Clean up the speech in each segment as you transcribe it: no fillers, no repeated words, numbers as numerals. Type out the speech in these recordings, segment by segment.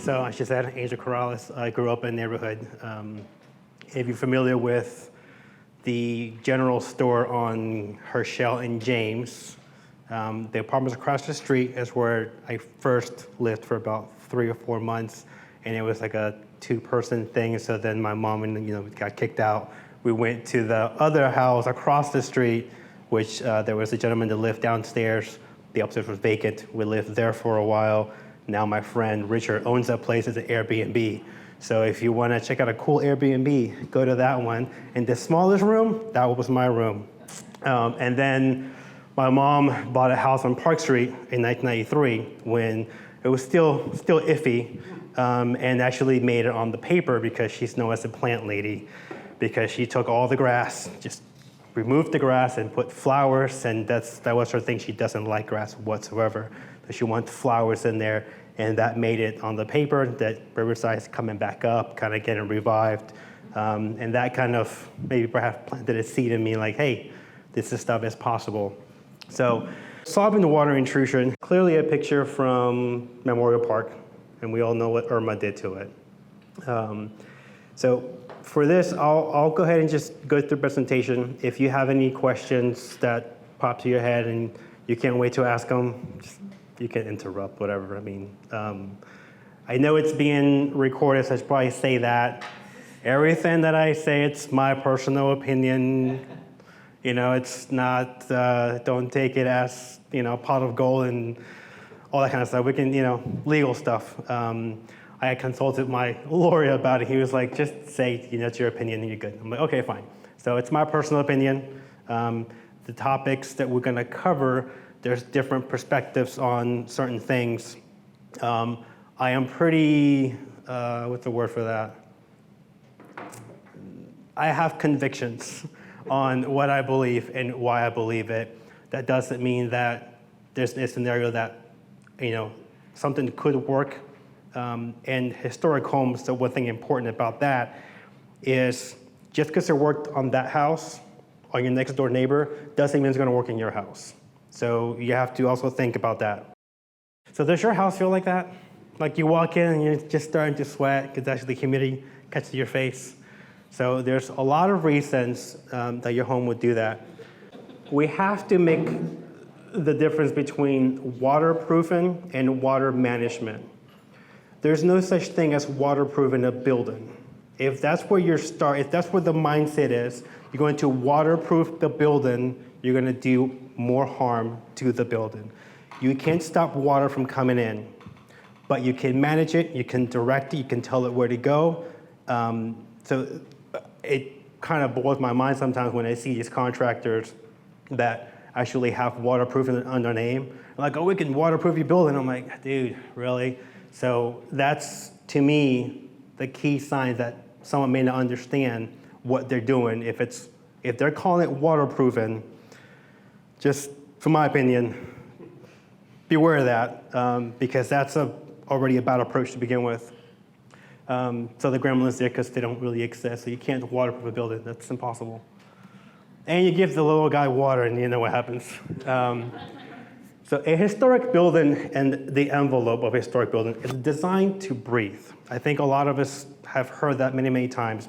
So as she said, Angel Corrales. I grew up in a neighborhood. If you're familiar with the general store on Herschel and James, the apartments across the street is where I first lived for about 3 or 4 months, and it was like a 2-person thing. So then my mom and got kicked out. We went to the other house across the street, which there was a gentleman that lived downstairs. The upstairs was vacant. We lived there for a while. Now my friend Richard owns that place as an Airbnb. So if you want to check out a cool Airbnb, go to that one. And the smallest room, that was my room. And then my mom bought a house on Park Street in 1993 when it was still iffy, and actually made it on the paper because she's known as a plant lady, because she took all the grass, just removed the grass and put flowers, and that was her thing. She doesn't like grass whatsoever. So she wants flowers in there, and that made it on the paper that Riverside is coming back up, kind of getting revived. And that kind of maybe perhaps planted a seed in me like, hey, this stuff is possible. So solving the water intrusion, clearly a picture from Memorial Park, and we all know what Irma did to it. So for this, I'll go ahead and just go through the presentation. If you have any questions that pop to your head and you can't wait to ask them, you can interrupt, whatever. I mean, I know it's being recorded, so I should probably say that. Everything that I say, it's my personal opinion. It's not, don't take it as, pot of gold and all that kind of stuff. We can, legal stuff. I had consulted my lawyer about it. He was like, just say, it's your opinion and you're good. I'm like, okay, fine. So it's my personal opinion. The topics that we're gonna cover, there's different perspectives on certain things. I am pretty, what's the word for that? I have convictions on what I believe and why I believe it. That doesn't mean that there's a scenario that, something could work. And historic homes, the one thing important about that is just because it worked on that house, on your next door neighbor, doesn't mean it's gonna work in your house. So you have to also think about that. So does your house feel like that? Like you walk in and you're just starting to sweat because actually the humidity catches your face. So there's a lot of reasons that your home would do that. We have to make the difference between waterproofing and water management. There's no such thing as waterproofing a building. If that's where if that's where the mindset is, you're going to waterproof the building, you're going to do more harm to the building. You can't stop water from coming in, but you can manage it, you can direct it, you can tell it where to go. So it kind of blows my mind sometimes when I see these contractors that actually have waterproofing on their name. Like, oh, we can waterproof your building. I'm like, dude, really? So that's, to me, the key sign that someone may not understand what they're doing. If they're calling it waterproofing, just, from my opinion, beware of that, because that's already a bad approach to begin with. So the gremlins there, because they don't really exist, so you can't waterproof a building. That's impossible. And you give the little guy water, and you know what happens. So a historic building and the envelope of a historic building is designed to breathe. I think a lot of us have heard that many, many times,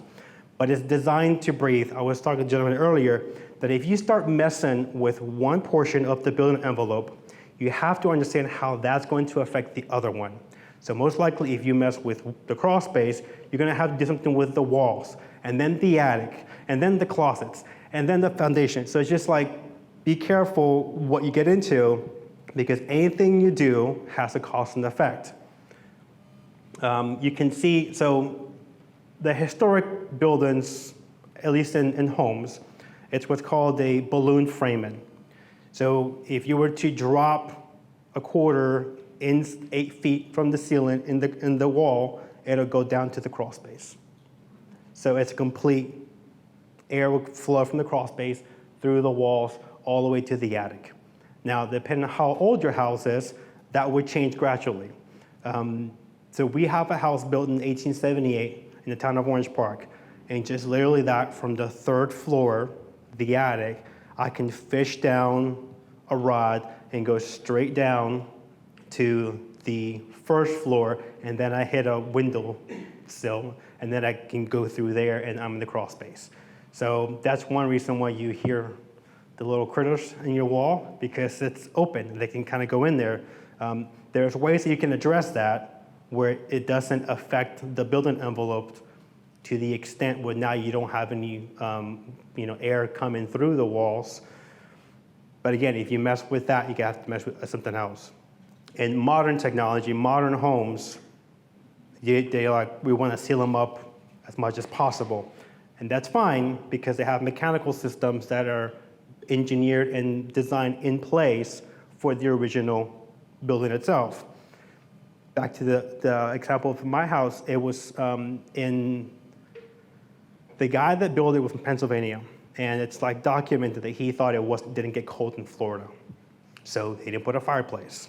but it's designed to breathe. I was talking to a gentleman earlier that if you start messing with one portion of the building envelope, you have to understand how that's going to affect the other one. So most likely if you mess with the crawl space, you're gonna have to do something with the walls, and then the attic, and then the closets, and then the foundation. So it's just like, be careful what you get into, because anything you do has a cause and effect. You can see, so the historic buildings, at least in homes, it's what's called a balloon framing. So if you were to drop a quarter 8 feet from the ceiling in the wall, it'll go down to the crawl space. So it's a complete air will flow from the crawl space through the walls all the way to the attic. Now, depending on how old your house is, that would change gradually. So we have a house built in 1878 in the town of Orange Park, and just literally that from the 3rd floor, the attic, I can fish down a rod and go straight down to the first floor, and then I hit a window sill, and then I can go through there, and I'm in the crawl space. So that's one reason why you hear the little critters in your wall, because it's open. They can kind of go in there. There's ways that you can address that where it doesn't affect the building envelope to the extent where now you don't have any air coming through the walls. But again, if you mess with that, you have to mess with something else. In modern technology, modern homes, they're like, we want to seal them up as much as possible. And that's fine because they have mechanical systems that are engineered and designed in place for the original building itself. Back to the example of my house, it was the guy that built it was from Pennsylvania, and it's like documented that he thought it didn't get cold in Florida. So he didn't put a fireplace.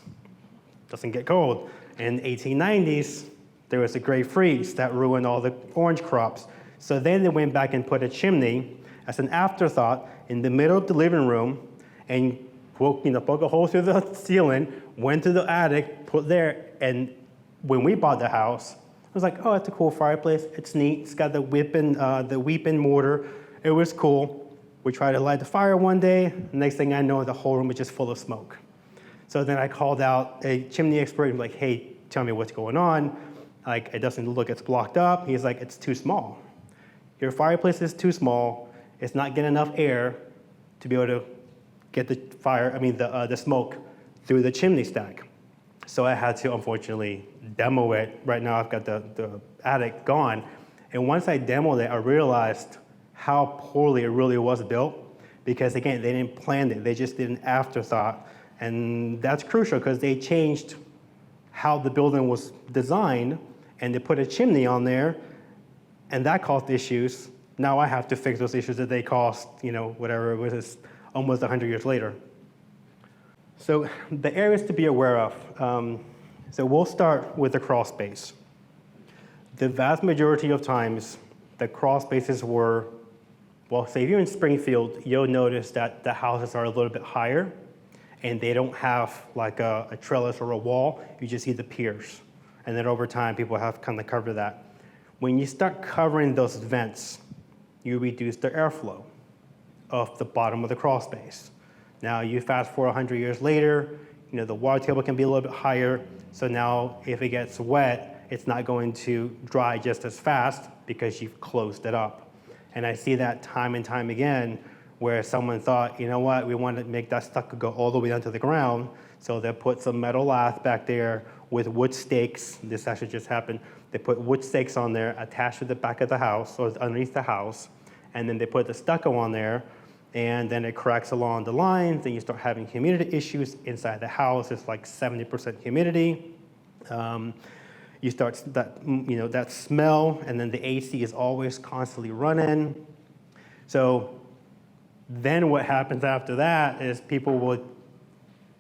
Doesn't get cold. In the 1890s, there was a great freeze that ruined all the orange crops. So then they went back and put a chimney as an afterthought in the middle of the living room and poke a hole through the ceiling, went to the attic, put there, and when we bought the house, I was like, oh, it's a cool fireplace. It's neat. It's got the weeping mortar. It was cool. We tried to light the fire one day. Next thing I know, the whole room was just full of smoke. So then I called out a chimney expert and like, hey, tell me what's going on. Like, it doesn't look like it's blocked up. He's like, it's too small. Your fireplace is too small. It's not getting enough air to be able to get the smoke through the chimney stack. So I had to, unfortunately, demo it. Right now, I've got the attic gone. And once I demoed it, I realized how poorly it really was built. Because again, they didn't plan it. They just did an afterthought. And that's crucial because they changed how the building was designed, and they put a chimney on there, and that caused issues. Now I have to fix those issues that they caused, whatever it was, almost 100 years later. So the areas to be aware of. So we'll start with the crawl space. The vast majority of times, the crawl spaces were, well, say if you're in Springfield, you'll notice that the houses are a little bit higher, and they don't have like a trellis or a wall. You just see the piers. And then over time, people have kind of covered that. When you start covering those vents, you reduce the airflow of the bottom of the crawl space. Now you fast forward 100 years later, the water table can be a little bit higher. So now if it gets wet, it's not going to dry just as fast because you've closed it up. And I see that time and time again where someone thought, you know what, we want to make that stucco go all the way down to the ground. So they put some metal lath back there with wood stakes. This actually just happened. They put wood stakes on there attached to the back of the house or underneath the house. And then they put the stucco on there, and then it cracks along the lines, and you start having humidity issues inside the house. It's like 70% humidity. You start that smell, and then the AC is always constantly running. So then what happens after that is people will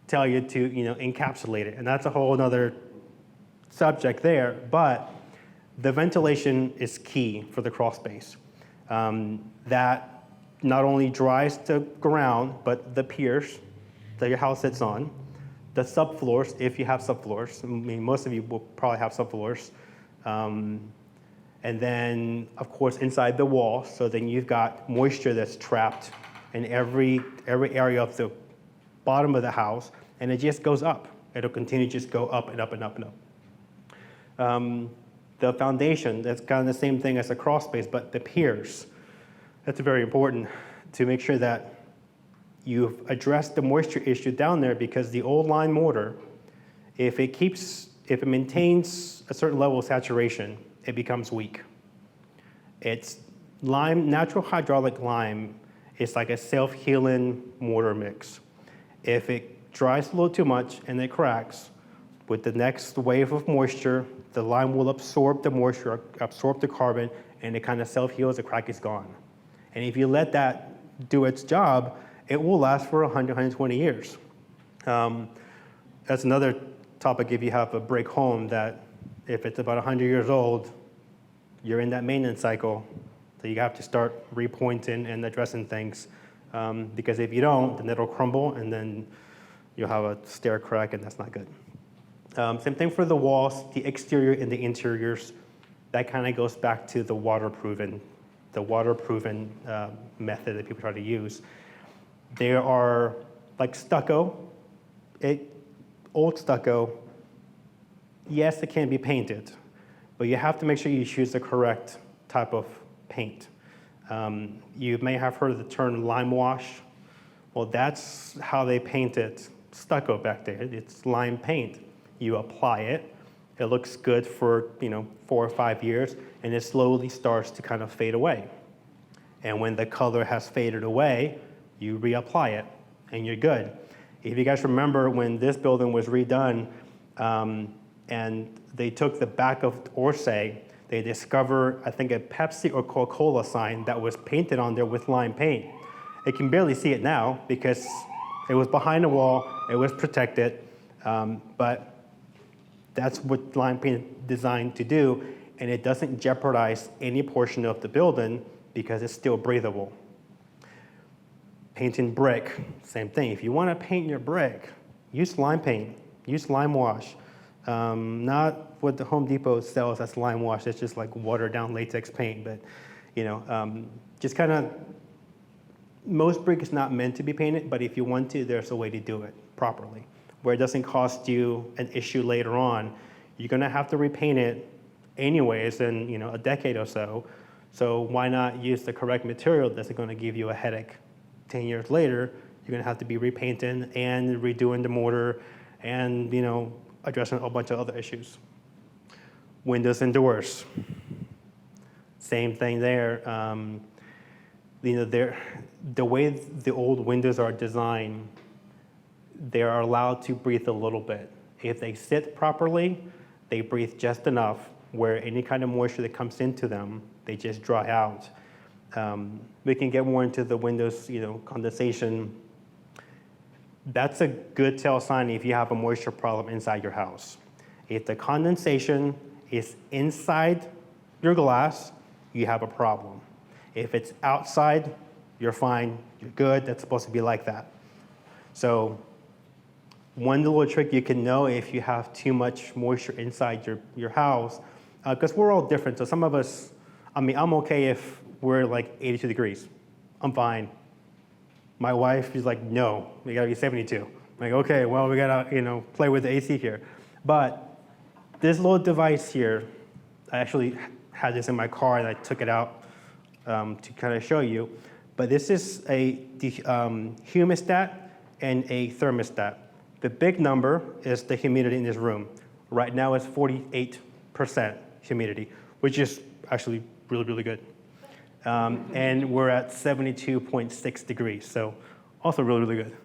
tell you to encapsulate it, and that's a whole other subject there. But the ventilation is key for the crawl space. That not only dries the ground, but the piers that your house sits on, the subfloors, if you have subfloors. I mean, most of you will probably have subfloors. And then, of course, inside the wall, so then you've got moisture that's trapped in every area of the bottom of the house, and it just goes up. It'll continue to just go up and up and up and up. The foundation, that's kind of the same thing as the crawl space, but the piers. That's very important to make sure that you've addressed the moisture issue down there, because the old lime mortar, if it maintains a certain level of saturation, it becomes weak. It's lime, natural hydraulic lime is like a self-healing mortar mix. If it dries a little too much and it cracks, with the next wave of moisture, the lime will absorb the moisture, absorb the carbon, and it kind of self-heals, the crack is gone. And if you let that do its job, it will last for 100, 120 years. That's another topic if you have a brick home, that if it's about 100 years old, you're in that maintenance cycle, so you have to start repointing and addressing things. Because if you don't, then it'll crumble, and then you'll have a stair crack, and that's not good. Same thing for the walls, the exterior and the interiors. That kind of goes back to the waterproofing method that people try to use. There are like stucco, old stucco. Yes, it can be painted, but you have to make sure you choose the correct type of paint. You may have heard of the term lime wash. Well, that's how they painted stucco back there. It's lime paint. You apply it. It looks good for 4 or 5 years, and it slowly starts to kind of fade away. And when the color has faded away, you reapply it, and you're good. If you guys remember when this building was redone, and they took the back of Orsay, they discovered, I think, a Pepsi or Coca-Cola sign that was painted on there with lime paint. You can barely see it now because it was behind the wall, it was protected, but that's what lime paint is designed to do, and it doesn't jeopardize any portion of the building because it's still breathable. Painting brick, same thing. If you want to paint your brick, use lime paint, use lime wash. Not what the Home Depot sells as lime wash. It's just like watered down latex paint. But just kind of, most brick is not meant to be painted, but if you want to, there's a way to do it properly, where it doesn't cost you an issue later on. You're going to have to repaint it anyways in a decade or so. So why not use the correct material that's going to give you a headache 10 years later? You're going to have to be repainting and redoing the mortar and addressing a bunch of other issues. Windows and doors, same thing there. The way the old windows are designed, they are allowed to breathe a little bit. If they sit properly, they breathe just enough where any kind of moisture that comes into them, they just dry out. We can get more into the windows, condensation. That's a good tell sign if you have a moisture problem inside your house. If the condensation is inside your glass, you have a problem. If it's outside, you're fine, you're good, that's supposed to be like that. So one little trick you can know if you have too much moisture inside your house, because we're all different. So some of us, I'm okay if we're like 82 degrees. I'm fine. My wife is like, no, we gotta be 72. I'm like, okay, well, we gotta, play with the AC here. But this little device here, I actually had this in my car and I took it out to kind of show you. But this is a humidistat and a thermostat. The big number is the humidity in this room. Right now it's 48% humidity, which is actually really, really good. And we're at 72.6 degrees, so also really, really good.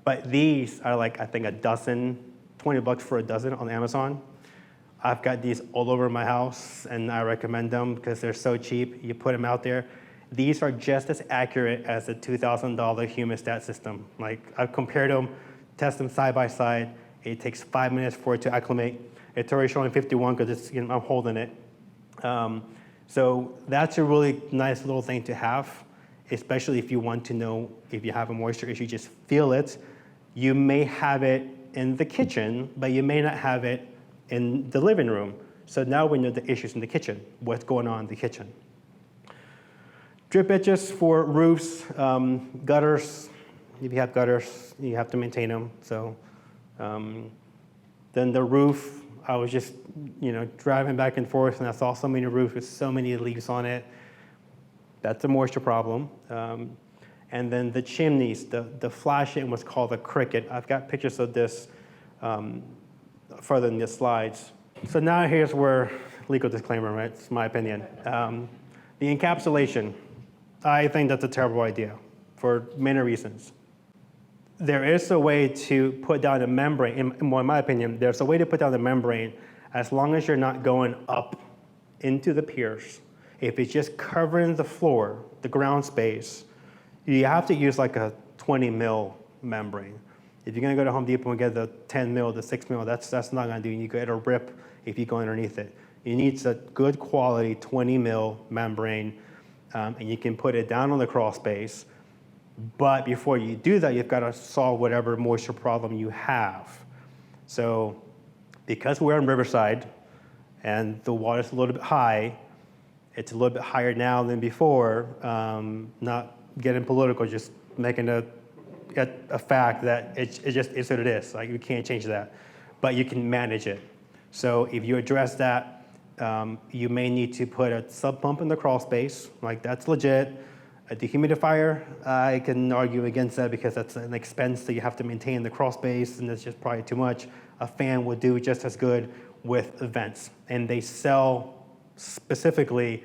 But these are like, I think, a dozen, $20 for a dozen on Amazon. I've got these all over my house, and I recommend them because they're so cheap. You put them out there. These are just as accurate as a $2,000 humidistat system. Like, I've compared them, test them side by side. It takes 5 minutes for it to acclimate. It's already showing 51 because I'm holding it. So that's a really nice little thing to have, especially if you want to know if you have a moisture issue, just feel it. You may have it in the kitchen, but you may not have it in the living room. So now we know the issues in the kitchen, what's going on in the kitchen. Drip edges for roofs, gutters. If you have gutters, you have to maintain them. So then the roof, I was just, driving back and forth, and I saw so many roofs with so many leaves on it. That's a moisture problem. And then the chimneys, the flashing was called a cricket. I've got pictures of this further in the slides. So now here's where legal disclaimer, right? It's my opinion. The encapsulation, I think that's a terrible idea for many reasons. There is a way to put down a membrane, in my opinion, there's a way to put down the membrane as long as you're not going up into the piers. If it's just covering the floor, the ground space, you have to use like a 20 mil membrane. If you're gonna go to Home Depot and get the 10 mil, the 6 mil, that's not gonna do. You get a rip if you go underneath it. You need a good quality 20 mil membrane, and you can put it down on the crawl space. But before you do that, you've got to solve whatever moisture problem you have. So because we're in Riverside and the water's a little bit high, it's a little bit higher now than before. Not getting political, just making a fact that it just is what it is. Like, you can't change that, but you can manage it. So if you address that, you may need to put a sub pump in the crawl space. Like, that's legit. A dehumidifier, I can argue against that because that's an expense that you have to maintain the crawl space, and that's just probably too much. A fan would do just as good with vents, and they sell specifically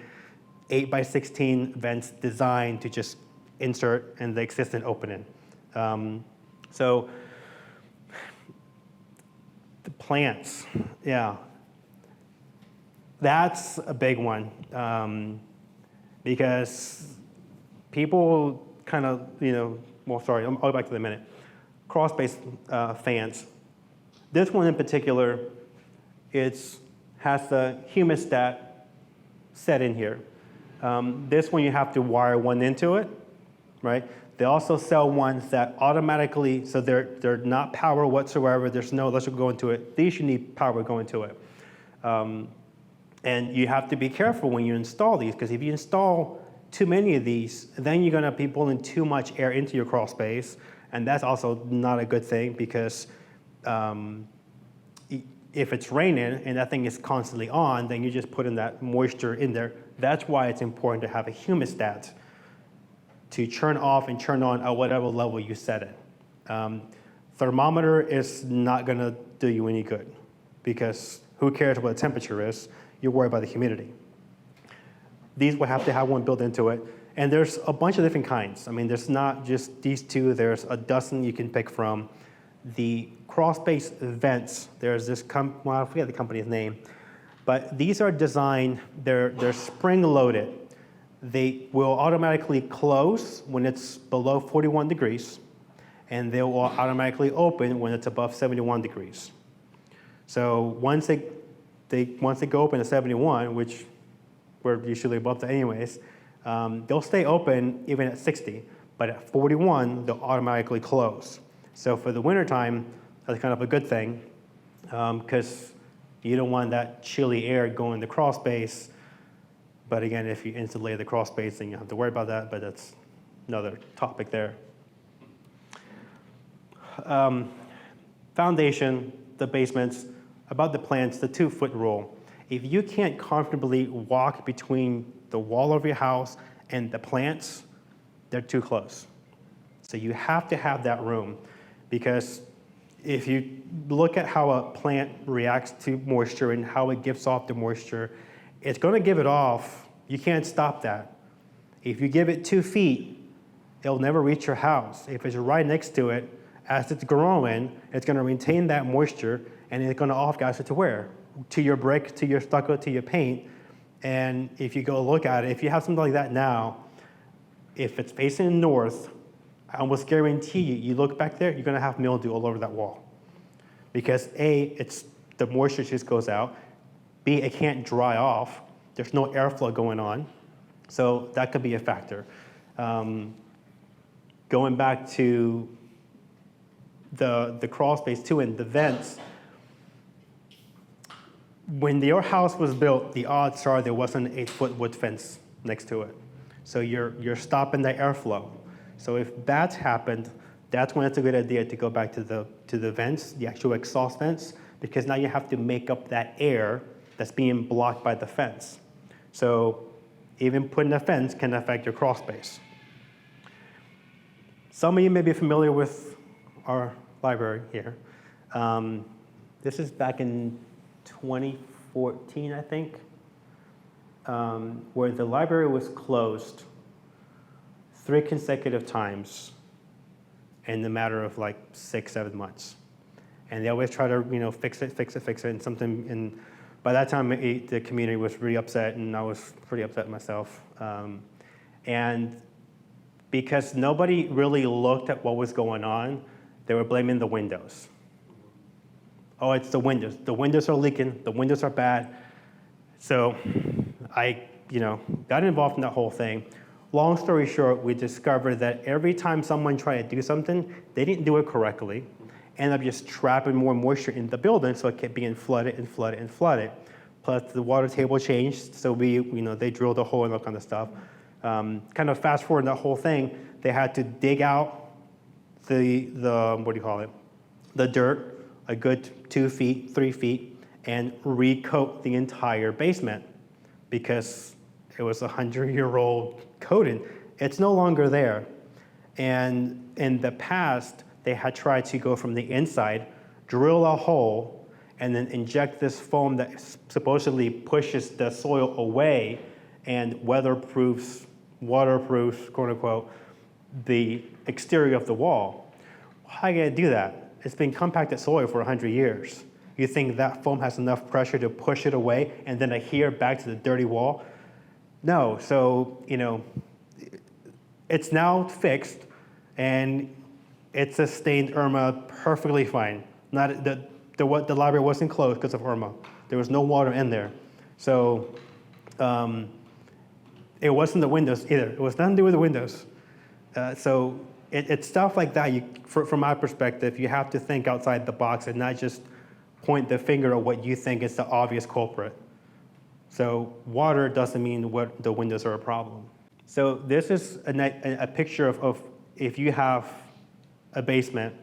8x16 vents designed to just insert in the existing opening. So the plants, yeah, that's a big one, because people kind of, well, sorry, I'll go back to that in a minute. Crawl space fans. This one in particular, has the humidistat set in here. This one you have to wire one into it, right? They also sell ones that automatically, so they're not power whatsoever. There's no electrical going to it. These you need power going to it. And you have to be careful when you install these, because if you install too many of these, then you're going to be pulling too much air into your crawl space, and that's also not a good thing, because if it's raining and that thing is constantly on, then you're just putting that moisture in there. That's why it's important to have a humidistat to turn off and turn on at whatever level you set it. Thermometer is not going to do you any good, because who cares what the temperature is? You're worried about the humidity. These will have to have one built into it. And there's a bunch of different kinds. I mean, there's not just these two. There's a dozen you can pick from. The crawl space vents, there's this, well, I forget the company's name, but these are designed, they're spring loaded. They will automatically close when it's below 41 degrees, and they will automatically open when it's above 71 degrees. So once they go open at 71, which we're usually above that anyways, they'll stay open even at 60, but at 41, they'll automatically close. So for the wintertime, that's kind of a good thing, because you don't want that chilly air going in the crawl space. But again, if you insulate the crawl space, then you don't have to worry about that, but that's another topic there. Foundation, the basements, about the plants, the 2-foot rule. If you can't comfortably walk between the wall of your house and the plants, they're too close. So you have to have that room, because if you look at how a plant reacts to moisture and how it gives off the moisture, it's going to give it off. You can't stop that. If you give it 2 feet, it'll never reach your house. If it's right next to it, as it's growing, it's going to retain that moisture, and it's going to off-gas it to where? To your brick, to your stucco, to your paint. And if you go look at it, if you have something like that now, if it's facing north, I almost guarantee you look back there, you're going to have mildew all over that wall. Because A, it's the moisture just goes out. B, it can't dry off. There's no airflow going on. So that could be a factor. Going back to the crawl space too, and the vents, when your house was built, the odds are there wasn't an 8-foot wood fence next to it. So you're stopping the airflow. So if that's happened, that's when it's a good idea to go back to the vents, the actual exhaust vents, because now you have to make up that air that's being blocked by the fence. So even putting a fence can affect your crawl space. Some of you may be familiar with our library here. This is back in 2014, I think, where the library was closed 3 consecutive times in the matter of like 6-7 months. And they always try to, fix it, and something. And by that time, the community was really upset, and I was pretty upset myself. And because nobody really looked at what was going on, they were blaming the windows. Oh, it's the windows. The windows are leaking. The windows are bad. So I, got involved in that whole thing. Long story short, we discovered that every time someone tried to do something, they didn't do it correctly. ended up just trapping more moisture in the building, so it kept being flooded and flooded and flooded. Plus the water table changed, so they drilled a hole and all kind of stuff. Kind of fast forward that whole thing, they had to dig out the the dirt, a good 2 feet, 3 feet, and recoat the entire basement because it was a 100-year-old coating. It's no longer there. And in the past, they had tried to go from the inside, drill a hole, and then inject this foam that supposedly pushes the soil away and weatherproofs, waterproofs, quote unquote, the exterior of the wall. How are you going to do that? It's been compacted soil for 100 years. You think that foam has enough pressure to push it away and then adhere back to the dirty wall? No. So, it's now fixed and it sustained Irma perfectly fine. Not the library wasn't closed because of Irma. There was no water in there. So it wasn't the windows either. It was nothing to do with the windows. So it's stuff like that. From my perspective, you have to think outside the box and not just point the finger at what you think is the obvious culprit. So water doesn't mean what the windows are a problem. So this is a picture of if you have a basement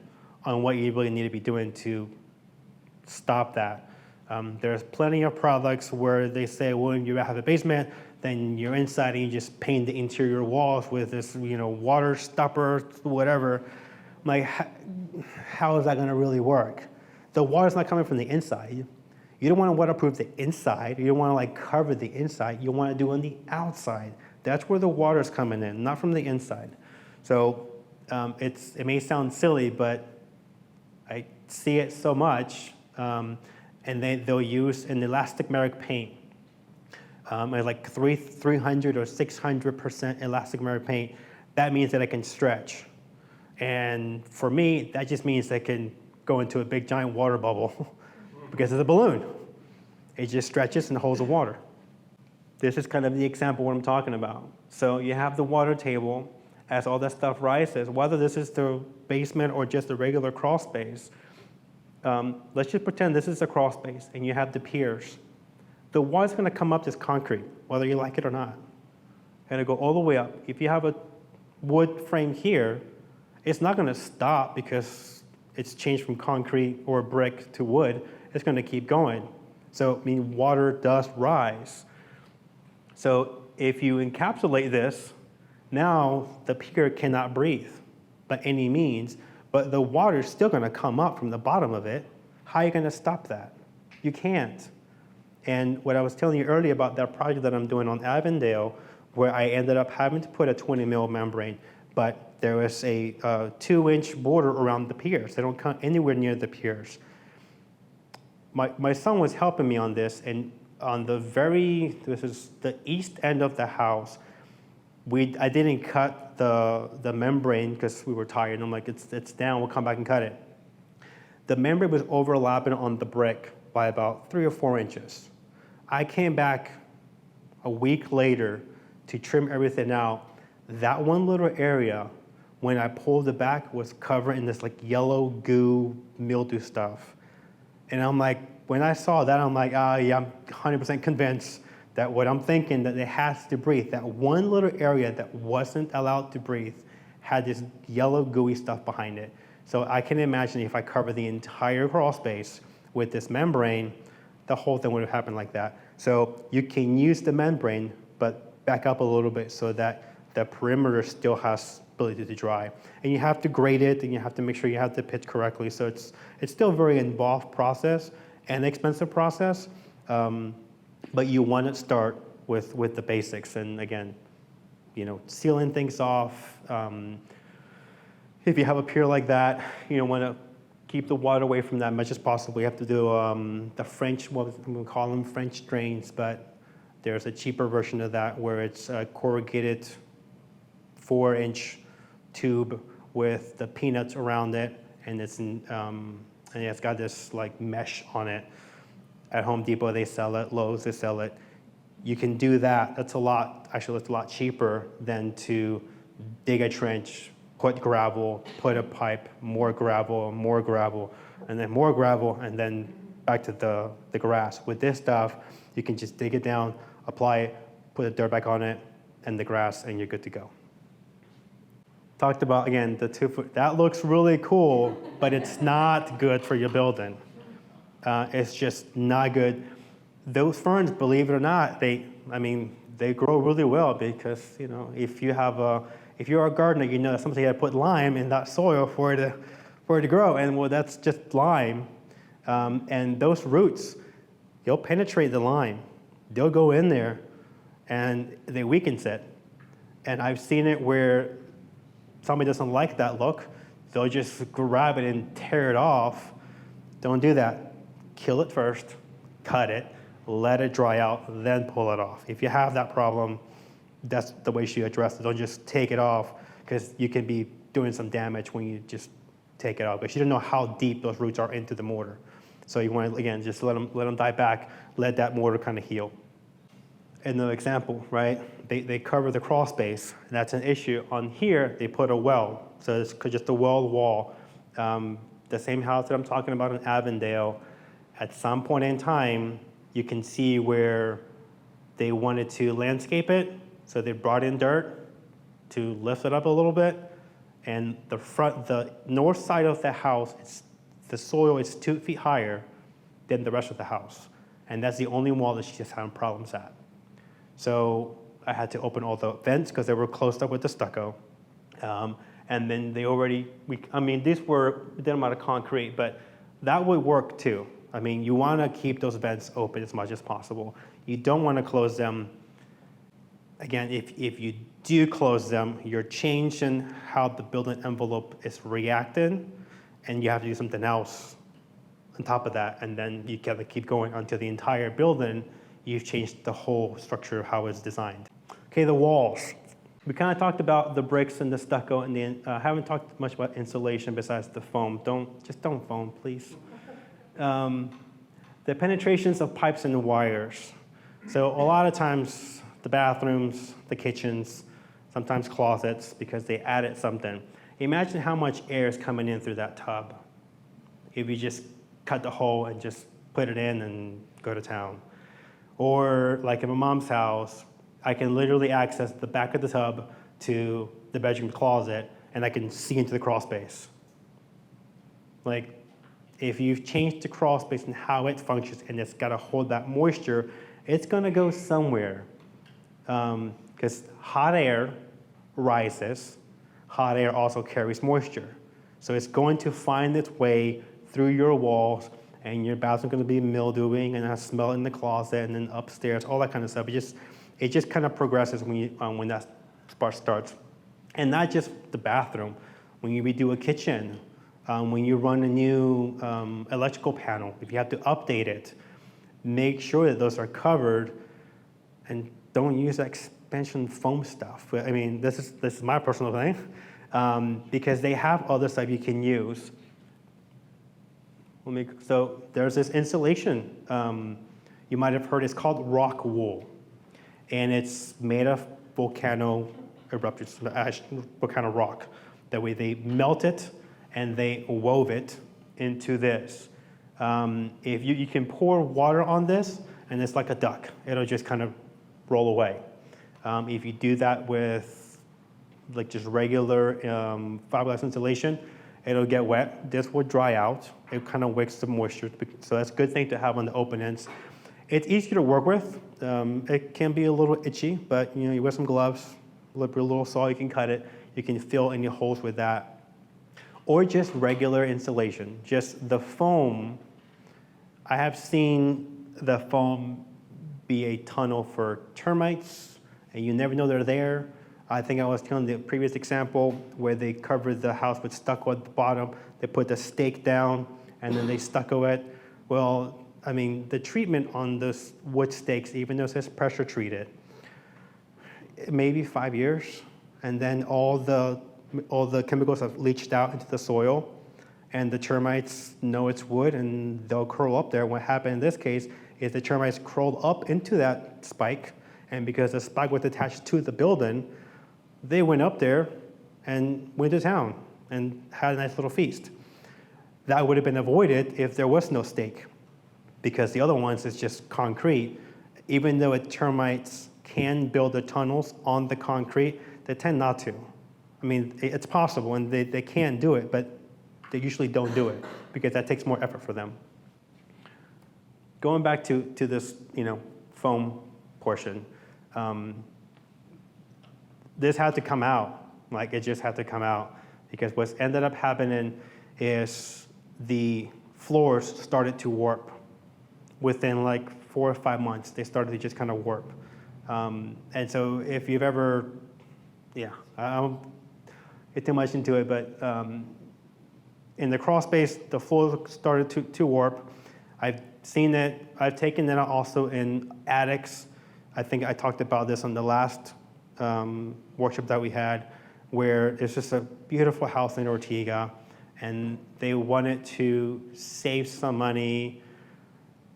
on what you really need to be doing to stop that. There's plenty of products where they say, well, if you have a basement, then you're inside and you just paint the interior walls with this, water stopper, whatever. Like, how is that going to really work? The water's not coming from the inside. You don't want to waterproof the inside. You don't want to cover the inside. You want to do on the outside. That's where the water's coming in, not from the inside. So it may sound silly, but I see it so much. And they'll use an elastomeric paint, like 300 or 600% elastomeric paint. That means that it can stretch. And for me, that just means it can go into a big giant water bubble because it's a balloon. It just stretches and holds the water. This is kind of the example what I'm talking about. So you have the water table as all that stuff rises, whether this is the basement or just a regular crawl space. Let's just pretend this is a crawl space and you have the piers. The water's going to come up this concrete, whether you like it or not. And it'll go all the way up. If you have a wood frame here, it's not going to stop because it's changed from concrete or brick to wood. It's going to keep going. So, water does rise. So if you encapsulate this, now the pier cannot breathe by any means, but the water's still going to come up from the bottom of it. How are you going to stop that? You can't. And what I was telling you earlier about that project that I'm doing on Avondale, where I ended up having to put a 20 mil membrane, but there was a 2-inch border around the piers. They don't come anywhere near the piers. My son was helping me on this, and on this is the east end of the house, I didn't cut the membrane because we were tired. I'm like, it's down, we'll come back and cut it. The membrane was overlapping on the brick by about 3 or 4 inches. I came back a week later to trim everything out. That one little area, when I pulled it back, was covered in this yellow goo mildew stuff. And I'm like, when I saw that, I'm like, yeah, I'm 100% convinced that what I'm thinking, that it has to breathe. That one little area that wasn't allowed to breathe had this yellow gooey stuff behind it. So I can imagine if I cover the entire crawl space with this membrane, the whole thing would have happened like that. So you can use the membrane, but back up a little bit so that the perimeter still has ability to dry. And you have to grade it, and you have to make sure you have the pitch correctly. So it's still a very involved process and expensive process, but you want to start with the basics. And again, sealing things off. If you have a pier like that, you want to keep the water away from that as much as possible. You have to do the French, I'm going to call them French drains, but there's a cheaper version of that where it's a corrugated 4-inch tube with the peanuts around it, and it's got this mesh on it. At Home Depot they sell it, Lowe's they sell it. You can do that. That's a lot cheaper than to dig a trench, put gravel, put a pipe, more gravel, and then more gravel, and then back to the grass. With this stuff, you can just dig it down, apply it, put the dirt back on it, and the grass, and you're good to go. Talked about, again, the 2-foot. That looks really cool, but it's not good for your building. It's just not good. Those ferns, believe it or not, they grow really well because, if you're a gardener, you know that somebody had to put lime in that soil for it to grow, and well, that's just lime. And those roots, they'll penetrate the lime. They'll go in there, and they weakens it. And I've seen it where somebody doesn't like that look, they'll just grab it and tear it off. Don't do that. Kill it first, cut it, let it dry out, then pull it off. If you have that problem, that's the way you address it. Don't just take it off, because you can be doing some damage when you just take it off. But you don't know how deep those roots are into the mortar. So you want to, again, just let them die back, let that mortar kind of heal. In the example, right, they cover the crawl space. That's an issue. On here, they put a well. So it's just a well wall. The same house that I'm talking about in Avondale, at some point in time, you can see where they wanted to landscape it. So they brought in dirt to lift it up a little bit. And the north side of the house, the soil is 2 feet higher than the rest of the house. And that's the only wall that she just having problems at. So I had to open all the vents because they were closed up with the stucco. And then these were done out of concrete, but that would work too. You want to keep those vents open as much as possible. You don't want to close them. Again, if you do close them, you're changing how the building envelope is reacting, and you have to do something else on top of that, and then you gotta keep going until the entire building, you've changed the whole structure of how it's designed. Okay, the walls. We kind of talked about the bricks and the stucco, and haven't talked much about insulation besides the foam. Don't foam, please. The penetrations of pipes and wires. So a lot of times, the bathrooms, the kitchens, sometimes closets, because they added something. Imagine how much air is coming in through that tub if you just cut the hole and just put it in and go to town. Or like in my mom's house, I can literally access the back of the tub to the bedroom closet, and I can see into the crawl space. Like, if you've changed the crawl space and how it functions, and it's got to hold that moisture, it's going to go somewhere. Because hot air rises, hot air also carries moisture. So it's going to find its way through your walls, and your bathroom's going to be mildewing, and have smell in the closet, and then upstairs, all that kind of stuff. It just kind of progresses when that part starts. And not just the bathroom. When you redo a kitchen, when you run a new electrical panel, if you have to update it, make sure that those are covered, and don't use that expansion foam stuff. This is my personal thing, because they have other stuff you can use. So there's this insulation. You might have heard, it's called rock wool, and it's made of volcano eruptions, volcano rock. That way they melt it and they wove it into this. If you can pour water on this, and it's like a duck. It'll just kind of roll away. If you do that with like just regular fiberglass insulation, it'll get wet. This will dry out. It kind of wicks the moisture, so that's a good thing to have on the open ends. It's easy to work with. It can be a little itchy, but you wear some gloves, a little saw, you can cut it. You can fill any holes with that. Or just regular insulation, just the foam. I have seen the foam be a tunnel for termites, and you never know they're there. I think I was telling the previous example where they covered the house with stucco at the bottom. They put the stake down, and then they stucco it. Well, the treatment on those wood stakes, even though it says pressure treated, maybe 5 years, and then all the chemicals have leached out into the soil, and the termites know it's wood, and they'll curl up there. What happened in this case is the termites crawled up into that spike, and because the spike was attached to the building, they went up there, and went to town and had a nice little feast. That would have been avoided if there was no stake, because the other ones is just concrete. Even though termites can build the tunnels on the concrete, they tend not to. I mean, it's possible, and they can do it, but they usually don't do it because that takes more effort for them. Going back to this, foam portion, this had to come out. Like, it just had to come out, because what's ended up happening is the floors started to warp. Within like 4 or 5 months, they started to just kind of warp. And so if you've ever, I won't get too much into it, but in the crawl space, the floor started to warp. I've seen it. I've taken it out also in attics. I think I talked about this on the last workshop that we had, where it's just a beautiful house in Ortega, and they wanted to save some money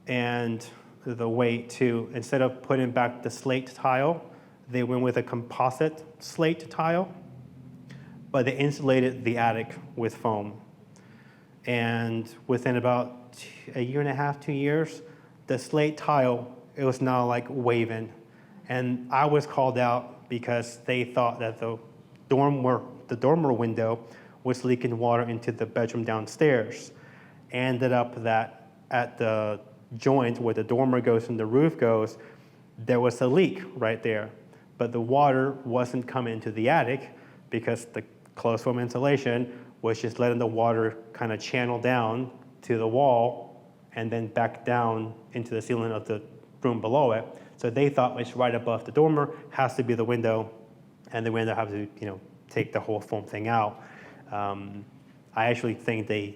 and the weight too. Instead of putting back the slate tile, they went with a composite slate tile, but they insulated the attic with foam. And within about a year and a half, 2 years, the slate tile, it was now like waving. And I was called out because they thought that the dormer window was leaking water into the bedroom downstairs. Ended up that at the joint where the dormer goes and the roof goes, there was a leak right there. But the water wasn't coming into the attic because the closed foam insulation was just letting the water kind of channel down to the wall and then back down into the ceiling of the room below it. So they thought it's right above the dormer, has to be the window, and the window has to, take the whole foam thing out. I actually think they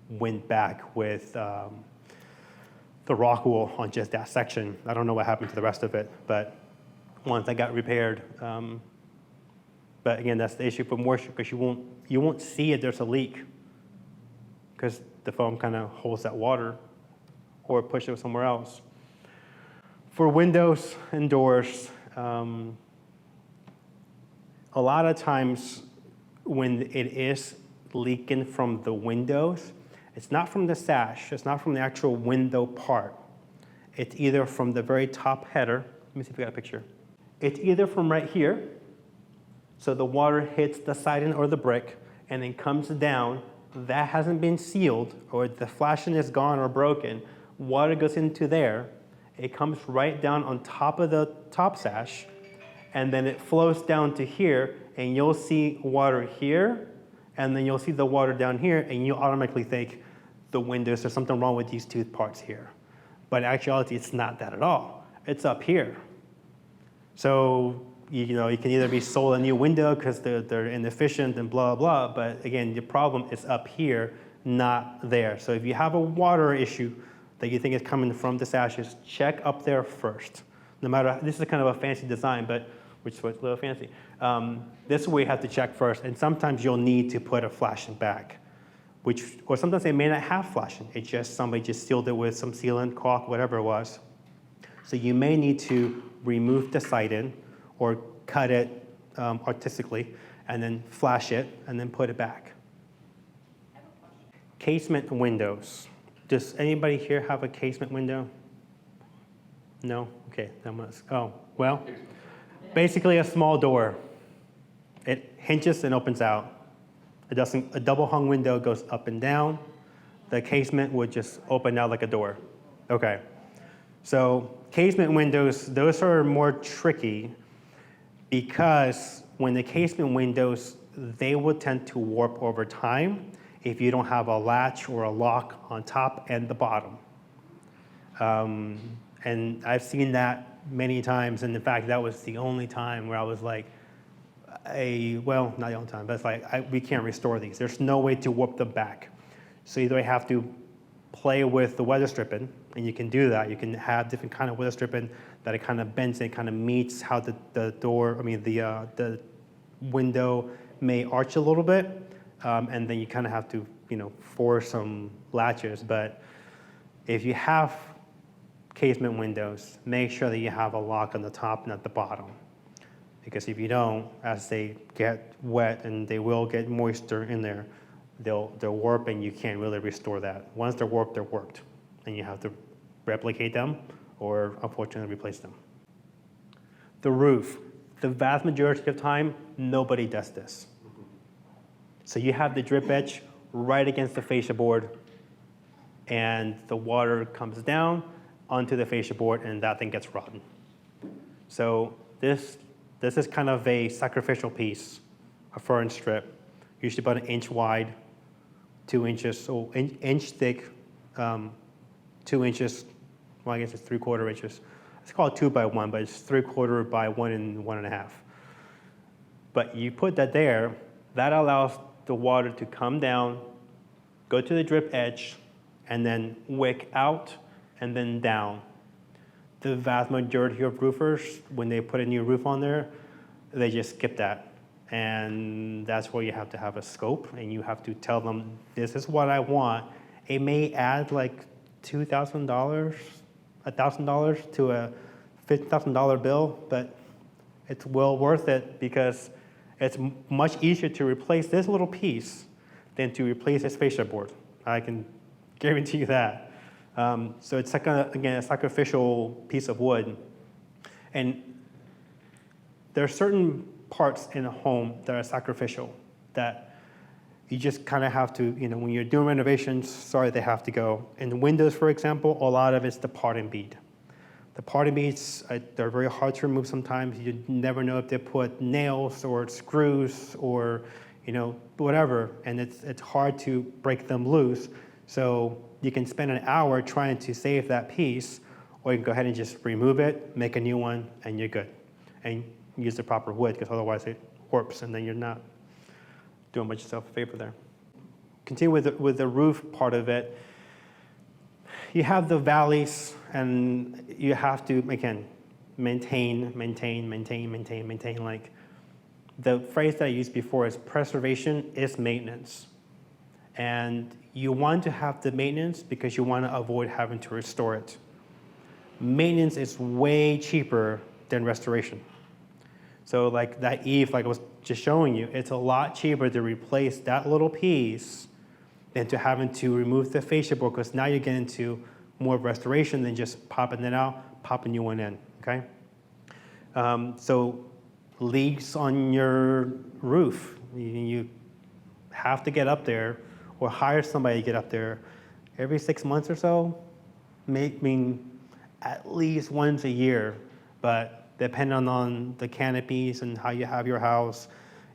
went back with the rock wool on just that section. I don't know what happened to the rest of it, but once that got repaired. But again, that's the issue for moisture, because you won't see it. There's a leak because the foam kind of holds that water, or push it somewhere else. For windows and doors, a lot of times when it is leaking from the windows, it's not from the sash, it's not from the actual window part. It's either from the very top header. Let me see if we got a picture. It's either from right here, so the water hits the siding or the brick and then comes down. That hasn't been sealed, or the flashing is gone or broken. Water goes into there. It comes right down on top of the top sash, and then it flows down to here, and you'll see water here, and then you'll see the water down here, and you automatically think the windows, there's something wrong with these two parts here. But in actuality, it's not that at all. It's up here. So, you can either be sold a new window because they're inefficient and blah, blah, but again, the problem is up here, not there. So if you have a water issue that you think is coming from the sashes, check up there first. No matter, this is kind of a fancy design, but which was a little fancy. This is where you have to check first, and sometimes you'll need to put a flashing back, or sometimes they may not have flashing. It's just somebody just sealed it with some sealant, caulk, whatever it was. So you may need to remove the siding or cut it artistically, and then flash it, and then put it back. Casement windows. Does anybody here have a casement window? No? Okay, that must. Oh, well, basically a small door. It hinges and opens out. A double hung window goes up and down. The casement would just open out like a door. Okay. So casement windows, those are more tricky because when the casement windows, they will tend to warp over time if you don't have a latch or a lock on top and the bottom. And I've seen that many times, and in fact, that was the only time where I was like, well, not the only time, but it's like, we can't restore these. There's no way to warp them back. So either I have to play with the weather stripping, and you can do that. You can have different kind of weather stripping that it kind of bends and kind of meets how the window may arch a little bit, and then you kind of have to, force some latches. But if you have casement windows, make sure that you have a lock on the top and at the bottom. Because if you don't, as they get wet and they will get moisture in there, they'll warp and you can't really restore that. Once they're warped, they're warped. And you have to replicate them or unfortunately replace them. The roof. The vast majority of time, nobody does this. So you have the drip edge right against the fascia board, and the water comes down onto the fascia board, and that thing gets rotten. So this is kind of a sacrificial piece, a fern strip, usually about 1 inch wide, 2 inches, so inch thick, 2 inches, well, I guess it's 3/4 inches. It's called 2 by 1, but it's 3/4 by 1 and 1.5. But you put that there, that allows the water to come down, go to the drip edge, and then wick out and then down. The vast majority of roofers, when they put a new roof on there, they just skip that. And that's where you have to have a scope, and you have to tell them, this is what I want. It may add like $2,000, $1,000 to a $50,000 bill, but it's well worth it because it's much easier to replace this little piece than to replace this fascia board. I can guarantee you that. So it's like again, a sacrificial piece of wood. And there are certain parts in a home that are sacrificial that you just kind of have to, when you're doing renovations, sorry, they have to go. In windows, for example, a lot of it's the part and bead. The part and beads, they're very hard to remove sometimes. You never know if they put nails or screws or, whatever, and it's hard to break them loose. So you can spend an hour trying to save that piece, or you can go ahead and just remove it, make a new one, and you're good. And use the proper wood, because otherwise it warps, and then you're not doing much yourself a favor there. Continue with the roof part of it. You have the valleys, and you have to, again, maintain. Like the phrase that I used before is preservation is maintenance. And you want to have the maintenance because you want to avoid having to restore it. Maintenance is way cheaper than restoration. So like that eave, like I was just showing you, it's a lot cheaper to replace that little piece than to having to remove the fascia board, because now you're getting into more restoration than just popping it out, popping a new one in, okay? So leaks on your roof, you have to get up there or hire somebody to get up there every 6 months or so, mean at least once a year, but depending on the canopies and how you have your house,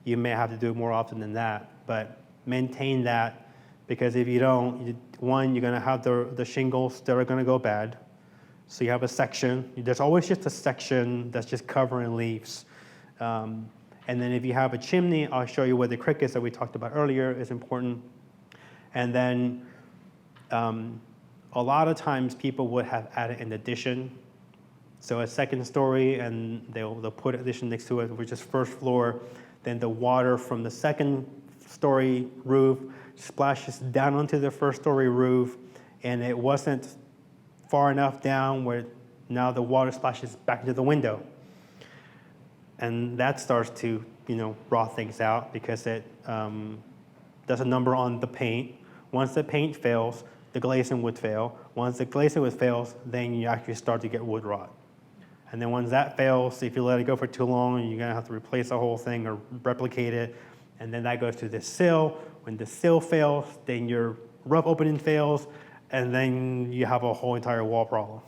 you may have to do it more often than that, but maintain that. Because if you don't, one, you're gonna have the shingles that are gonna go bad. So you have a section, there's always just a section that's just covering leaves. And then if you have a chimney, I'll show you where the crickets that we talked about earlier is important. And then a lot of times people would have added an addition. So a second story, and they'll put an addition next to it, which is first floor. Then the water from the second story roof splashes down onto the first story roof, and it wasn't far enough down where now the water splashes back into the window. And that starts to, rot things out because it does a number on the paint. Once the paint fails, the glazing would fail. Once the glazing wood fails, then you actually start to get wood rot. And then once that fails, if you let it go for too long, you're gonna have to replace the whole thing or replicate it. And then that goes to the sill. When the sill fails, then your roof opening fails, and then you have a whole entire wall problem.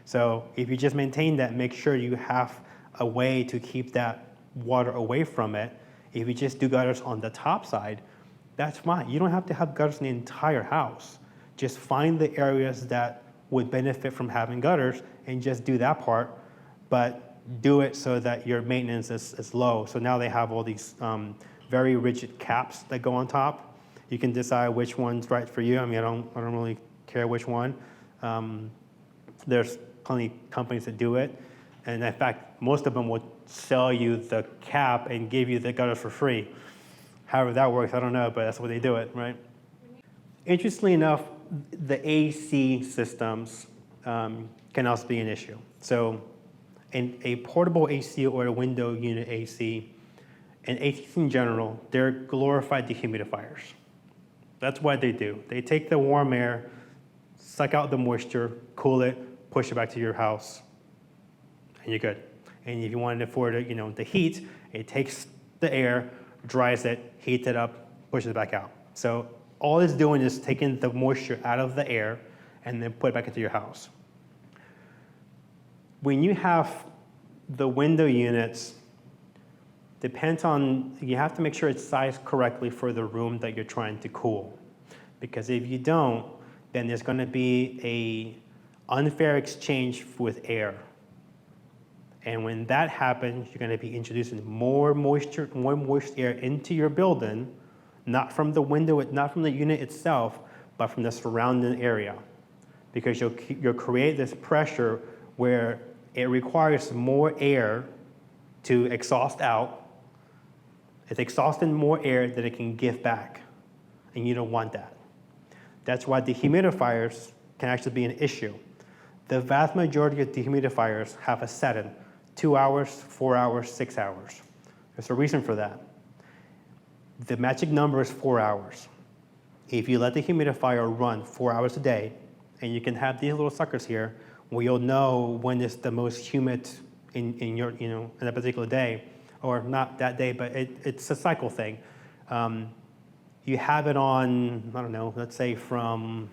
So if you just maintain that, make sure you have a way to keep that water away from it. If you just do gutters on the top side, that's fine. You don't have to have gutters in the entire house. Just find the areas that would benefit from having gutters and just do that part, but do it so that your maintenance is low. So now they have all these very rigid caps that go on top. You can decide which one's right for you. I mean, I don't really care which one. There's plenty of companies that do it. And in fact, most of them will sell you the cap and give you the gutters for free. However that works, I don't know, but that's what they do it, right? Interestingly enough, the AC systems can also be an issue. So in a portable AC or a window unit AC, and ACs in general, they're glorified dehumidifiers. That's what they do. They take the warm air, suck out the moisture, cool it, push it back to your house, and you're good. And if you wanted it for the heat, it takes the air, dries it, heats it up, pushes it back out. So all it's doing is taking the moisture out of the air and then put it back into your house. When you have the window units, depends on, you have to make sure it's sized correctly for the room that you're trying to cool. Because if you don't, then there's going to be a unfair exchange with air. And when that happens, you're going to be introducing more moist air into your building, not from the window, not from the unit itself, but from the surrounding area. Because you'll create this pressure where it requires more air to exhaust out. It's exhausting more air than it can give back, and you don't want that. That's why dehumidifiers can actually be an issue. The vast majority of dehumidifiers have a setting, 2 hours, 4 hours, 6 hours. There's a reason for that. The magic number is 4 hours. If you let the humidifier run 4 hours a day, and you can have these little suckers here, where you'll know when it's the most humid in your, in a particular day, or not that day, but it's a cycle thing. You have it on, I don't know, let's say from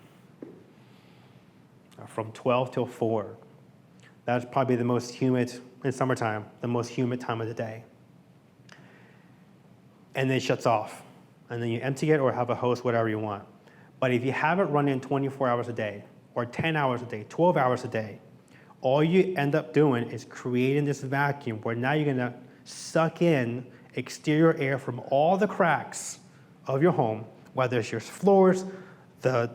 12 till 4. That's probably the most humid in summertime, the most humid time of the day. And then it shuts off. And then you empty it or have a hose, whatever you want. But if you have it running 24 hours a day, or 10 hours a day, 12 hours a day, all you end up doing is creating this vacuum where now you're gonna suck in exterior air from all the cracks of your home, whether it's your floors, the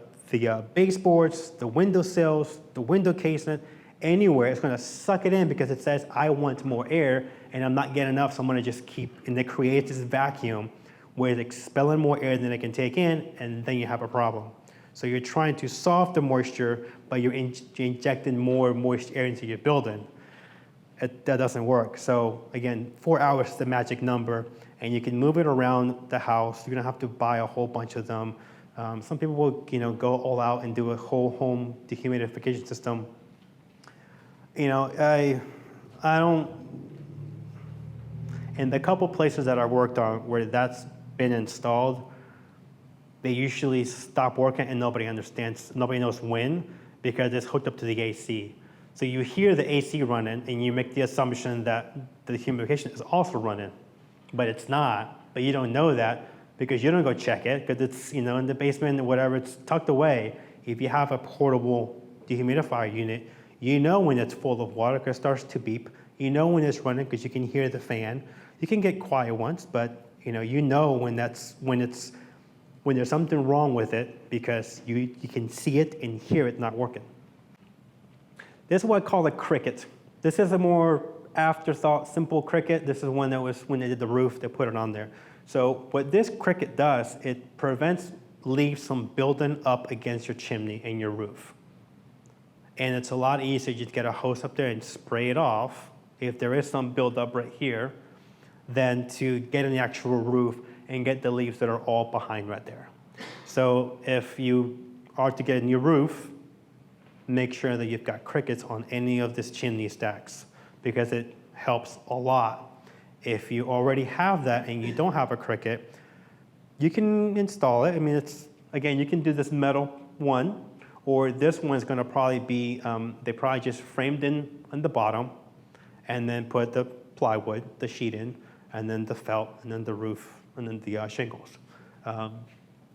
baseboards, the windowsills, the window casement, anywhere. It's going to suck it in because it says, I want more air, and I'm not getting enough, so I'm going to just keep, and it creates this vacuum where it's expelling more air than it can take in, and then you have a problem. So you're trying to solve the moisture, but you're injecting more moist air into your building. That doesn't work. So again, 4 hours is the magic number, and you can move it around the house. You're gonna have to buy a whole bunch of them. Some people will, go all out and do a whole home dehumidification system. I don't. In the couple places that I worked on where that's been installed, they usually stop working and nobody understands. Nobody knows when because it's hooked up to the AC. So you hear the AC running and you make the assumption that the dehumidification is also running, but it's not. But you don't know that because you don't go check it because it's in the basement or whatever, it's tucked away. If you have a portable dehumidifier unit, you know when it's full of water because it starts to beep. You know when it's running because you can hear the fan. You can get quiet once, but you know when there's something wrong with it because you can see it and hear it not working. This is what I call a cricket. This is a more afterthought, simple cricket. This is one that was when they did the roof, they put it on there. So what this cricket does, it prevents leaves from building up against your chimney and your roof. And it's a lot easier to just get a hose up there and spray it off if there is some buildup right here than to get in the actual roof and get the leaves that are all behind right there. So if you are to get a new roof, make sure that you've got crickets on any of these chimney stacks because it helps a lot. If you already have that and you don't have a cricket, you can install it. I mean, again, you can do this metal one, or this one's gonna probably be, they probably just framed in on the bottom and then put the plywood, the sheet in, and then the felt, and then the roof, and then the shingles.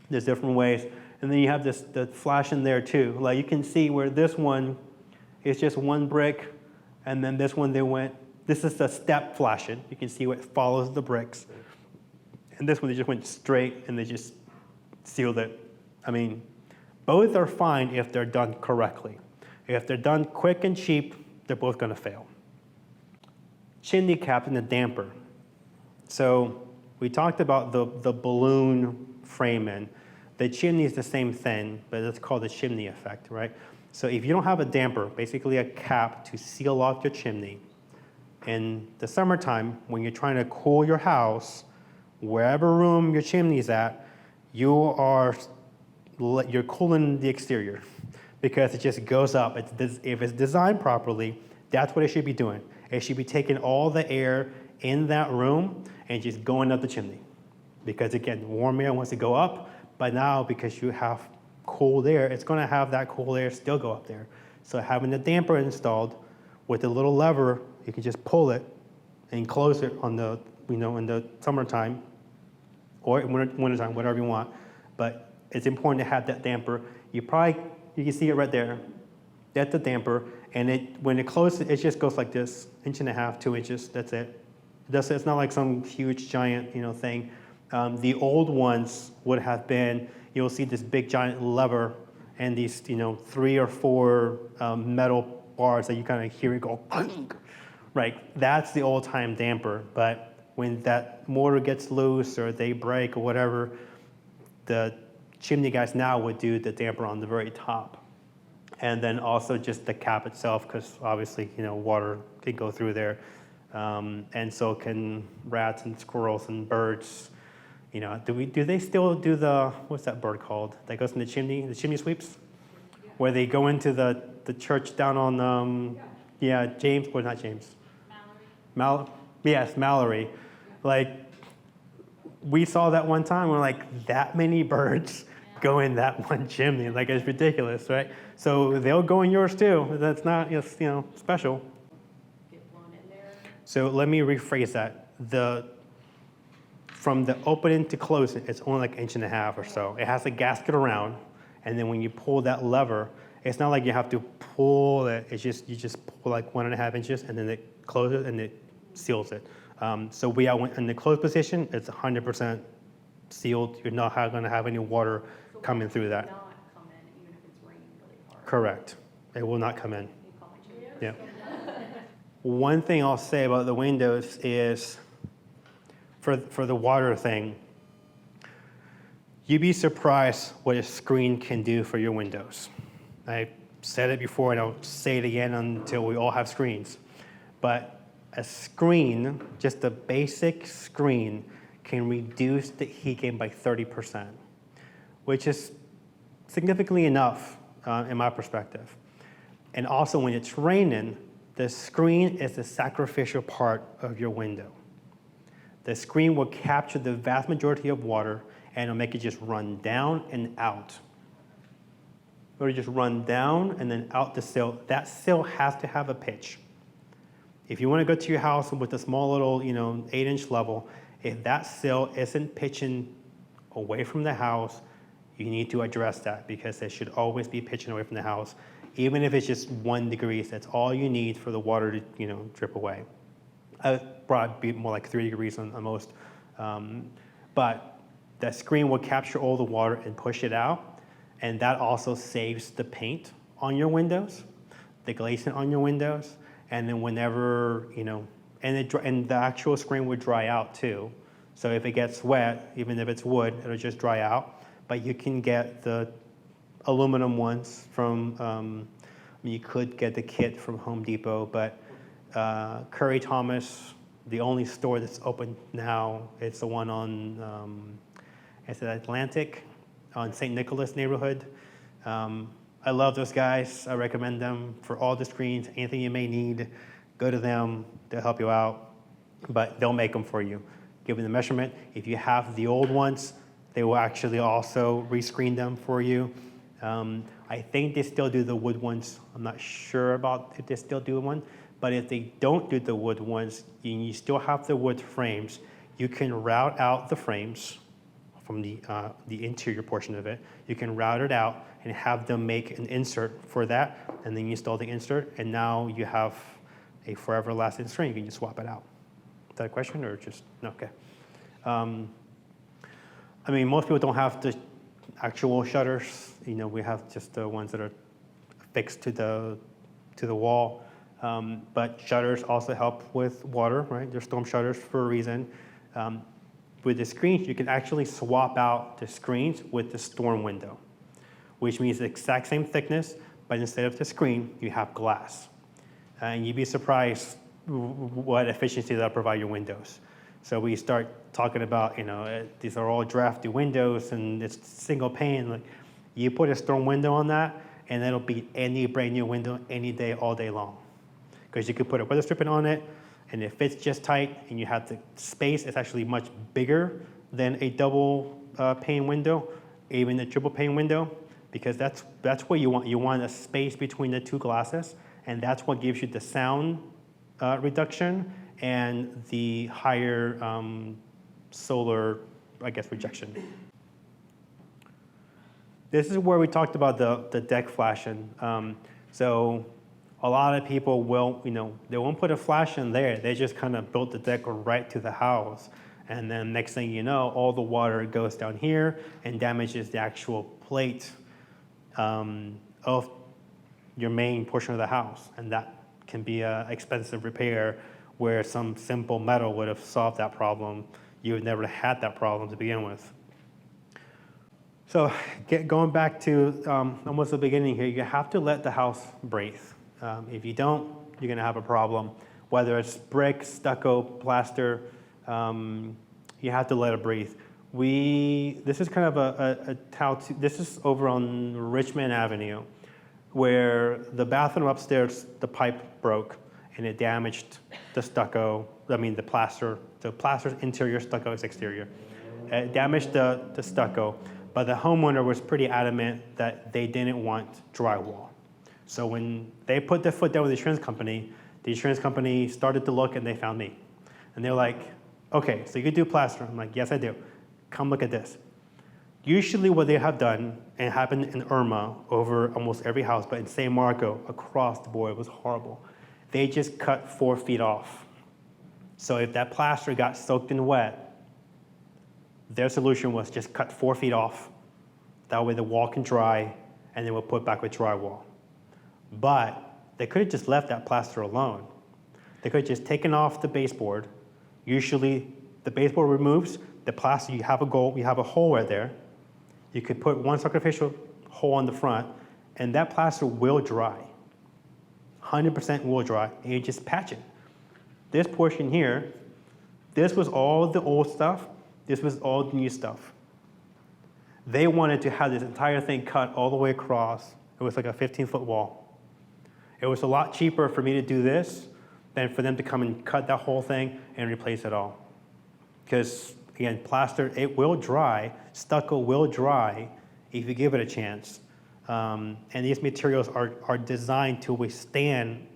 There's different ways. And then you have the flash in there too. Like you can see where this one is just one brick, and then this one this is the step flashing. You can see what follows the bricks. And this one, they just went straight and they just sealed it. I mean, both are fine if they're done correctly. If they're done quick and cheap, they're both gonna fail. Chimney cap and the damper. So we talked about the balloon framing. The chimney is the same thing, but it's called the chimney effect, right? So if you don't have a damper, basically a cap to seal off your chimney, In the summertime, when you're trying to cool your house, wherever room your chimney's at, you're cooling the exterior because it just goes up. If it's designed properly, that's what it should be doing. It should be taking all the air in that room and just going up the chimney. Because again, warm air wants to go up, but now because you have cold air, it's going to have that cool air still go up there. So having the damper installed with a little lever, you can just pull it and close it on the, in the summertime or wintertime, whatever you want. But it's important to have that damper. You can see it right there. That's the damper, and when it closes, it just goes like this, 1.5 2 inches. That's it. It's not like some huge giant, thing. The old ones would have been, you'll see this big giant lever and these, 3 or 4 metal bars that you kind of hear it go, right? That's the old time damper. But when that motor gets loose or they break or whatever, the chimney guys now would do the damper on the very top. And then also just the cap itself, because obviously, water can go through there. And so can rats and squirrels and birds. Do they still do what's that bird called that goes in the chimney sweeps? Yeah. Where they go into the church down on, James, or not James? Mallory. Yes, Mallory. Like, we saw that one time, we're like, that many birds go in that one chimney. Like, it's ridiculous, right? So they'll go in yours too. That's not, special. Get blown in there. So let me rephrase that. From the opening to closing, it's only like 1.5 inches or so. It has a gasket around, and then when you pull that lever, it's not like you have to pull it. It's just you just pull like 1.5 inches, and then it closes and it seals it. So we are in the closed position. It's 100% sealed. You're not going to have any water coming through that. Not come in even if it's raining really hard. Correct. It will not come in. You call my chimney. Yeah. One thing I'll say about the windows is, for the water thing, you'd be surprised what a screen can do for your windows. I said it before, and I'll say it again until we all have screens. But a screen, just a basic screen, can reduce the heat gain by 30%, which is significantly enough in my perspective. And also, when it's raining, the screen is the sacrificial part of your window. The screen will capture the vast majority of water, and it'll make it just run down and out. It'll just run down and then out the sill. That sill has to have a pitch. If you want to go to your house with a small little, 8-inch level, if that sill isn't pitching away from the house, you need to address that, because it should always be pitching away from the house. Even if it's just 1 degree, that's all you need for the water to, drip away. Probably be more like 3 degrees on most. But that screen will capture all the water and push it out. And that also saves the paint on your windows, the glazing on your windows. And then whenever, and the actual screen would dry out too. So if it gets wet, even if it's wood, it'll just dry out. But you can get the aluminum ones from, you could get the kit from Home Depot, but Curry Thomas, the only store that's open now, it's the one on, it's at Atlantic on St. Nicholas neighborhood. I love those guys. I recommend them for all the screens. Anything you may need, go to them. They'll help you out, but they'll make them for you. Give them the measurement. If you have the old ones, they will actually also rescreen them for you. I think they still do the wood ones. I'm not sure about if they still do one, but if they don't do the wood ones, and you still have the wood frames, you can route out the frames from the interior portion of it. You can route it out and have them make an insert for that, and then you install the insert, and now you have a forever lasting screen. You can just swap it out. Is that a question, or just, no, okay. Most people don't have the actual shutters. We have just the ones that are fixed to the wall. But shutters also help with water, right? They're storm shutters for a reason. With the screens, you can actually swap out the screens with the storm window, which means the exact same thickness, but instead of the screen, you have glass. And you'd be surprised what efficiency that'll provide your windows. So we start talking about, these are all drafty windows and it's single pane. Like, you put a storm window on that, and it'll beat any brand new window any day, all day long. Because you could put a weather stripping on it, and it fits just tight, and you have the space. It's actually much bigger than a double pane window, even a triple pane window, because that's what you want. You want a space between the two glasses, and that's what gives you the sound reduction and the higher solar, rejection. This is where we talked about the deck flashing. So a lot of people will, they won't put a flash in there. They just kind of built the deck right to the house. And then next thing you know, all the water goes down here and damages the actual plate of your main portion of the house. And that can be an expensive repair where some simple metal would have solved that problem. You would never had that problem to begin with. So going back to almost the beginning here, you have to let the house breathe. If you don't, you're gonna have a problem. Whether it's brick, stucco, plaster, you have to let it breathe. This is kind of this is over on Richmond Avenue, where the bathroom upstairs, the pipe broke and it damaged the stucco, the plaster. The plaster's interior, stucco is exterior. It damaged the stucco, but the homeowner was pretty adamant that they didn't want drywall. So when they put their foot down with the insurance company started to look and they found me. And they're like, okay, so you could do plaster. I'm like, yes, I do. Come look at this. Usually what they have done, and it happened in Irma over almost every house, but in San Marco, across the board, it was horrible. They just cut 4 feet off. So if that plaster got soaked in wet, their solution was just cut 4 feet off. That way the wall can dry, and then we'll put back with drywall. But they could have just left that plaster alone. They could have just taken off the baseboard. Usually the baseboard removes, the plaster, you have a hole right there. You could put one sacrificial hole on the front, and that plaster will dry. 100% will dry, and you just patch it. This portion here, this was all the old stuff, this was all the new stuff. They wanted to have this entire thing cut all the way across. It was like a 15-foot wall. It was a lot cheaper for me to do this than for them to come and cut that whole thing and replace it all. Because, again, plaster, it will dry, stucco will dry if you give it a chance. And these materials are designed to withstand,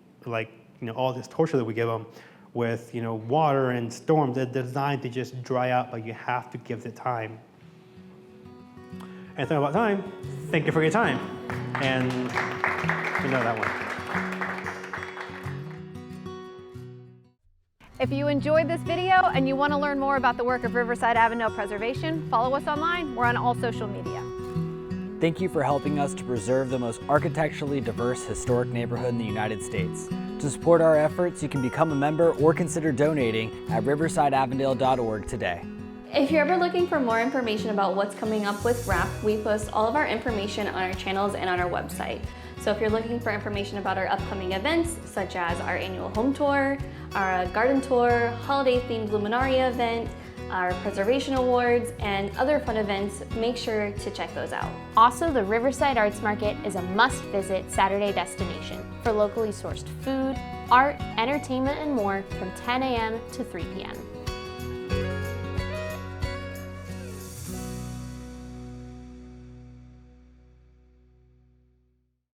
all this torture that we give them with, water and storms. They're designed to just dry out, but you have to give it time. And talking about time, thank you for your time. And you know that one. If you enjoyed this video and you want to learn more about the work of Riverside Avondale Preservation, follow us online. We're on all social media. Thank you for helping us to preserve the most architecturally diverse historic neighborhood in the United States. To support our efforts, you can become a member or consider donating at riversideavondale.org today. If you're ever looking for more information about what's coming up with RAP, we post all of our information on our channels and on our website. So if you're looking for information about our upcoming events, such as our annual home tour, our garden tour, holiday-themed Luminaria event, our preservation awards, and other fun events, make sure to check those out. Also, the Riverside Arts Market is a must-visit Saturday destination for locally sourced food, art, entertainment, and more from 10 a.m. to 3 p.m.